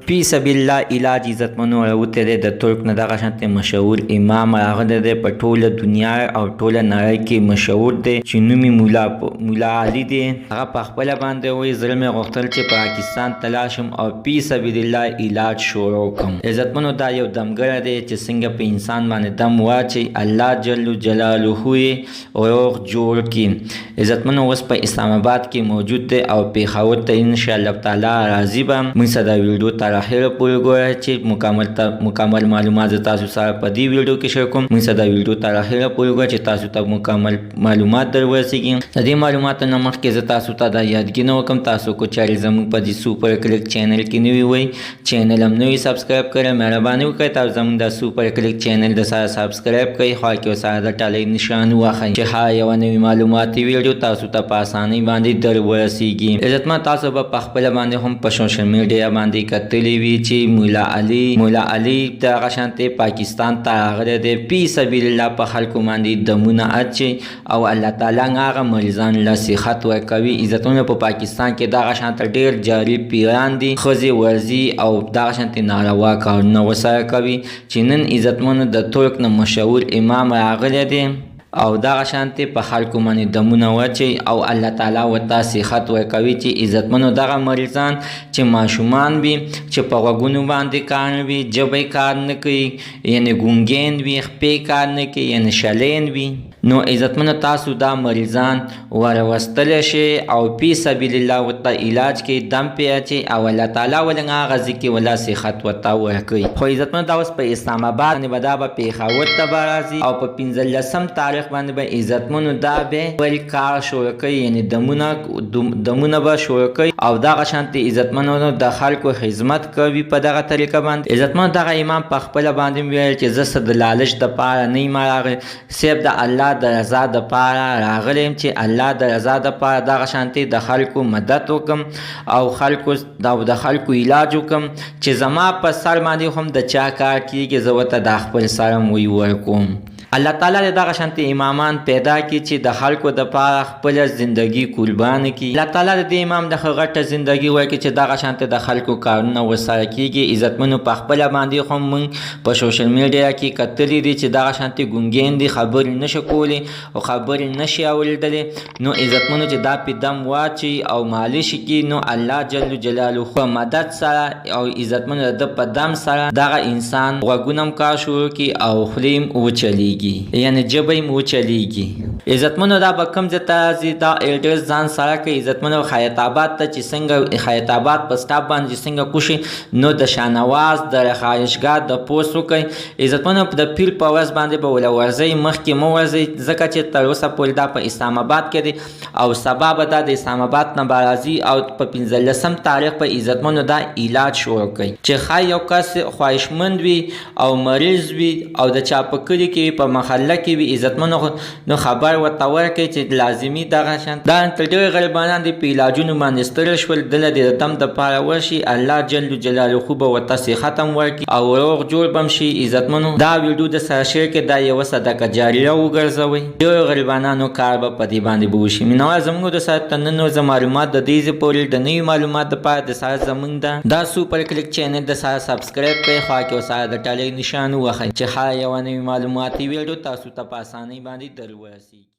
فی سبیل الله علاج عزتمنو راوتی دی د ترک نه دغه شانتې مشهور امام راغلی دی په ټوله دنیا او ټوله نړۍ کې مشهور دی چې نوم یې مولا علي دی. هغه په خپله باندې وایي زړه مې غوښتل چې پاکستان ته لاړ شم او فی سبیل الله علاج شروع کړم. عزتمنو دا یو دمګره دی چې څنګه په انسان باندې دم واچي الله جل جلاله یې روغ جوړ کړي. عزتمنو اوس په اسلام آباد کې موجود دی او پېښور ته انشاءالله تعالی راځي به. موږ سره دا ویډیو تر اخره پورې ګوره چې مکمل معلومات زه تاسو سره په دې ویډیو کې شیر کوم. موږ سره دا ویډیو تر اخره پورې ګوره چې تاسو ته مکمل معلومات در ورسیږي. د دې معلوماتو نه مخکې زه تاسو ته دا یادګینه وکړم تاسو کو چارې زموږ په دې سوپر کلیک چینل کې نوي وئ چینل هم نوي سبسکرایب کړئ مهرباني وکړئ تاسو زموږ د سوپر کلیک چینل د سره سبسکرایب کړئ خوا کې ورسره د ټالۍ نشان واخئ چې هر یوه نوي معلوماتي ویډیو تاسو ته په اسانۍ باندې در ورسیږي. عزتمن تاسو به په خپله باندې هم په سوشل میډیا باندې کتلی وي چې مولا علي دغه شانتې پاکستان ته راغلی دی فی سبیل الله په خلکو باندې دمونه اچي او الله تعالی هغه مریضان له صحت ورکوي. عزتونه په پاکستان کې دغه شانته ډېر جاري پیران دي ښځې ورځي او دغه شانتې ناروا کارونه ورسره کوي چې نن عزتمنو د ترک نه مشهور امام راغلی دی او دغه شانتې په خلکو باندې دمونه واچي او الله تعالی ورته صحت ورکوي چې عزتمنو دغه مریضان چې ماشومان وي چې په غوږونو باندې کار نه وي ژبه یې کار نه کوي یعنې ګونګین وي خپې کار نه کوي یعنې شلین وي نو عزتمنو تاسو دا مریضان وروستلی شئ او فی سبیل الله ورته علاج کې دم پې اچئ او الله تعالی ولې هغه ځای کې ولا صحت ورته ورکوي. خو عزتمنو دا اوس په اسلام آباد باندې به دا به پېښور ته به راځي او په 15 تاریخ باندې به عزتمنو دا به بل کار شروع کوي یعنې دمونه به شروع کوي او دغه شانتې عزتمنو د خلکو خدمت کوي په دغه طریقه باندې. عزتمنو دغه امام په خپله باندې ویل چې زه څه د لالچ دپاره نه یم راغلی صرف د الله د رضا دپاره راغلی یم چې الله د رضا دپاره دغه شانتې د خلکو مدد وکړم او د خلکو علاج وکړم چې زما په سر باندې هم د چا کار کېږي زه ورته دا خپل سر هم ورکوم. الله تعالی دغه شانتې امامان پیدا کړي چې د خلکو دپاره خپله زندګي قربانه کړي. الله تعالی د دې امام دغه غټه زندګي ورکړي چې دغه شانتې د خلکو کارونه ورسره کېږي. عزتمنو په خپله باندې هم موږ په سوشل میډیا کې کتلي دي چې دغه شانتې ګونګین دي خبرې نشي کولی او خبرې نشي اورېدلی نو عزتمنو چې دا پې دم واچي او مالش کړي نو الله جل جلاله په مدد سره او عزتمنو د په دم سره دغه انسان غوږونه هم کار شروع کړي او خولې هم وچلیږي یعنی ژبه یې وچلیږي. عزتمنو دا به کوم ځای ته راځي دا ایډرس ځان سره کوي. عزتمنو خیاط آباد ته چې څنګه خیاط آباد په سټاپ باندې چې څنګه کوشي نو د شاهنواز د رهایشګاه د پوسټ وکړئ. عزتمنو د پیر په ورځ باندې به وله ورځئ مخکې مه ورځئ ځکه چې تر اوسه پورې دا په اسلام آباد کې دی او سبا به دا د اسلام آباد نه به راځي او په 15 تاریخ په عزتمنو دا علاج شروع کوي چې ښایي یو کس خواهشمند وي او مریض وي او د چا په کلي کې په محله کې وي عزتمنو نو خبر ورته ورکړئ چې لازمي دغه شان دا ډېر غریبانان دي په علاجونو باندې ستړي شول دله د دم دپاره ورشي الله جل جلاله به ورته صحت هم ورکړي او روغ جوړ به هم شي. عزتمنو دا ویډیو د سره شیر کړئ دا یوه صدقه جاریه وګرځوئ ډېرو غریبانانو کار به په دې باندې به وشي. مینوال زموږ د سره ته نن ورځه معلومات د دې ځای پورې د نوي معلومات دپاره د سره زموږ دا سوپر کلیک چینل د سره سبسکرایب کړئ خوا کې ورسره د ټالۍ نشان ووهئ چې هر یوه نوي معلوماتي ویډیو تاسو ته په اسانۍ باندې در ورسیږي.